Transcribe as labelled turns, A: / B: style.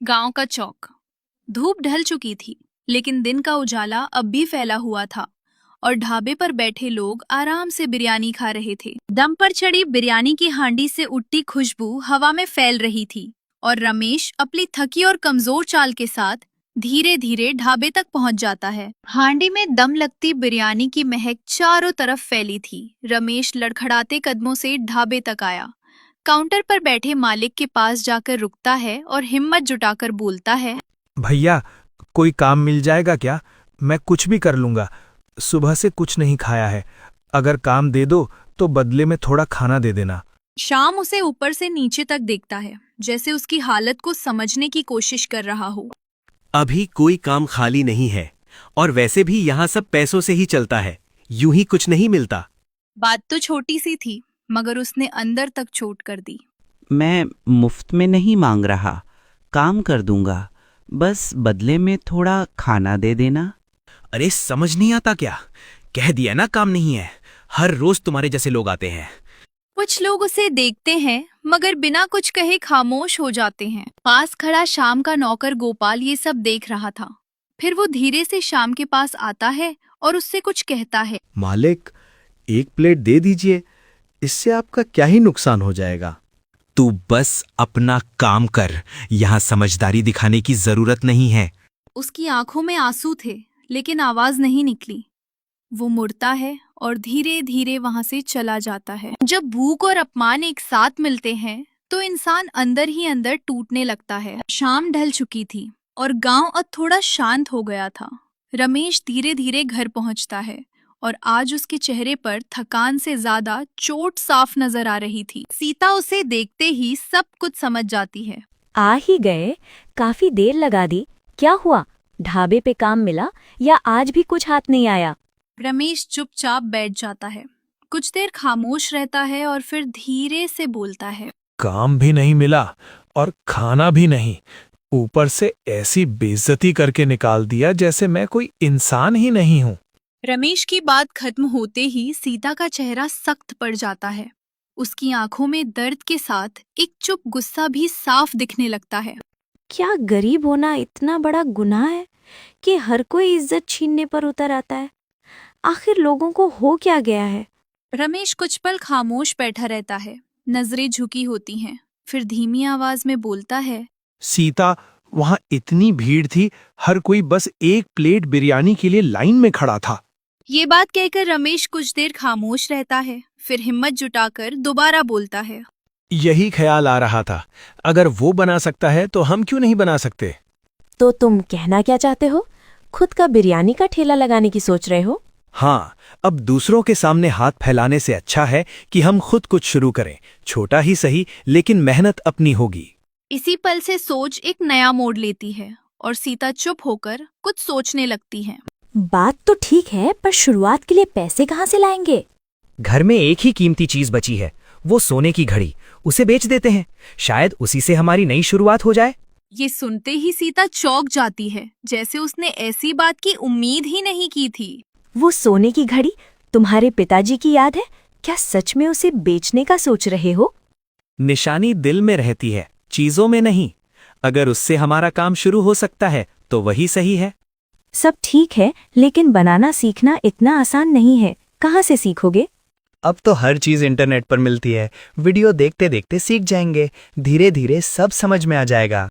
A: गांव का चौक। धूप ढल चुकी थी, लेकिन दिन का उजाला अब भी फैला हुआ था और ढाबे पर बैठे लोग आराम से बिरयानी खा रहे थे। दम पर चढ़ी बिरयानी की हांडी से उठती खुशबू हवा में फैल रही थी और रमेश अपनी थकी और कमजोर चाल के साथ धीरे धीरे ढाबे तक पहुंच जाता है। हांडी में दम लगती बिरयानी की महक चारों तरफ फैली थी। रमेश लड़खड़ाते कदमों से ढाबे तक आया। काउंटर पर बैठे मालिक के पास जाकर रुकता है और हिम्मत जुटाकर बोलता है,
B: भैया, कोई काम मिल जाएगा क्या? मैं कुछ भी कर लूंगा। सुबह से कुछ नहीं खाया है। अगर काम दे दो तो बदले में थोड़ा खाना दे देना।
A: शाम उसे ऊपर से नीचे तक देखता है, जैसे उसकी हालत को समझने की कोशिश कर रहा हो।
C: अभी कोई काम खाली नहीं है और वैसे भी यहाँ सब पैसों से ही चलता है, यूं ही कुछ नहीं मिलता।
A: बात तो छोटी सी थी, मगर उसने अंदर तक चोट कर दी।
D: मैं मुफ्त में नहीं मांग रहा, काम कर दूंगा, बस बदले में थोड़ा खाना दे देना।
C: अरे समझ नहीं आता क्या? कह दिया ना काम नहीं है। हर रोज तुम्हारे जैसे लोग आते हैं।
A: कुछ लोग उसे देखते हैं मगर बिना कुछ कहे खामोश हो जाते हैं। पास खड़ा शाम का नौकर गोपाल ये सब देख रहा था। फिर वो धीरे से शाम के पास आता है और उससे कुछ कहता है।
B: मालिक, एक प्लेट दे दीजिए, इससे आपका क्या ही नुकसान हो जाएगा।
C: तू बस अपना काम कर, यहाँ समझदारी दिखाने की जरूरत नहीं है।
A: उसकी आंखों में आंसू थे, लेकिन आवाज नहीं निकली। वो मुड़ता है और धीरे धीरे वहां से चला जाता है। जब भूख और अपमान एक साथ मिलते हैं तो इंसान अंदर ही अंदर टूटने लगता है। शाम ढल चुकी थी और गांव अब थोड़ा शांत हो गया था। रमेश धीरे धीरे घर पहुंचता है और आज उसके चेहरे पर थकान से ज्यादा चोट साफ नजर आ रही थी। सीता उसे देखते ही सब कुछ समझ जाती है।
E: आ ही गए, काफी देर लगा दी। क्या हुआ, ढाबे पे काम मिला या आज भी कुछ हाथ नहीं आया?
A: रमेश चुपचाप बैठ जाता है, कुछ देर खामोश रहता है और फिर धीरे से बोलता है।
B: काम भी नहीं मिला और खाना भी नहीं, ऊपर से ऐसी बेइज्जती करके निकाल दिया जैसे मैं कोई इंसान ही नहीं हूँ।
A: रमेश की बात खत्म होते ही सीता का चेहरा सख्त पड़ जाता है। उसकी आंखों में दर्द के साथ एक चुप गुस्सा भी साफ दिखने लगता है।
E: क्या गरीब होना इतना बड़ा गुनाह है कि हर कोई इज्जत छीनने पर उतर आता है? आखिर लोगों को हो क्या गया है?
A: रमेश कुछ पल खामोश बैठा रहता है, नजरें झुकी होती हैं। फिर धीमी आवाज में बोलता है।
B: सीता, वहां इतनी भीड़ थी, हर कोई बस एक प्लेट बिरयानी के लिए लाइन में खड़ा था।
A: ये बात कहकर रमेश कुछ देर खामोश रहता है, फिर हिम्मत जुटाकर दोबारा बोलता है।
B: यही ख्याल आ रहा था, अगर वो बना सकता है तो हम क्यों नहीं बना सकते?
E: तो तुम कहना क्या चाहते हो? खुद का बिरयानी का ठेला लगाने की सोच रहे हो?
B: हाँ, अब दूसरों के सामने हाथ फैलाने से अच्छा है कि हम खुद कुछ शुरू करें। छोटा ही सही, लेकिन मेहनत अपनी होगी।
A: इसी पल से सोच एक नया मोड़ लेती है और सीता चुप होकर कुछ सोचने लगती है।
E: बात तो ठीक है, पर शुरुआत के लिए पैसे कहाँ से लाएंगे?
F: घर में एक ही कीमती चीज बची है, वो सोने की घड़ी। उसे बेच देते हैं, शायद उसी से हमारी नई शुरुआत हो जाए।
A: ये सुनते ही सीता चौंक जाती है, जैसे उसने ऐसी बात की उम्मीद ही नहीं की थी।
E: वो सोने की घड़ी तुम्हारे पिताजी की याद है? क्या सच में उसे बेचने का सोच रहे हो?
C: निशानी दिल में रहती है, चीजों में नहीं। अगर उससे हमारा काम शुरू हो सकता है तो वही सही है।
E: सब ठीक है, लेकिन बनाना सीखना इतना आसान नहीं है। कहाँ से सीखोगे?
F: अब तो हर चीज इंटरनेट पर मिलती है, वीडियो देखते देखते सीख जाएंगे। धीरे धीरे सब समझ में आ जाएगा।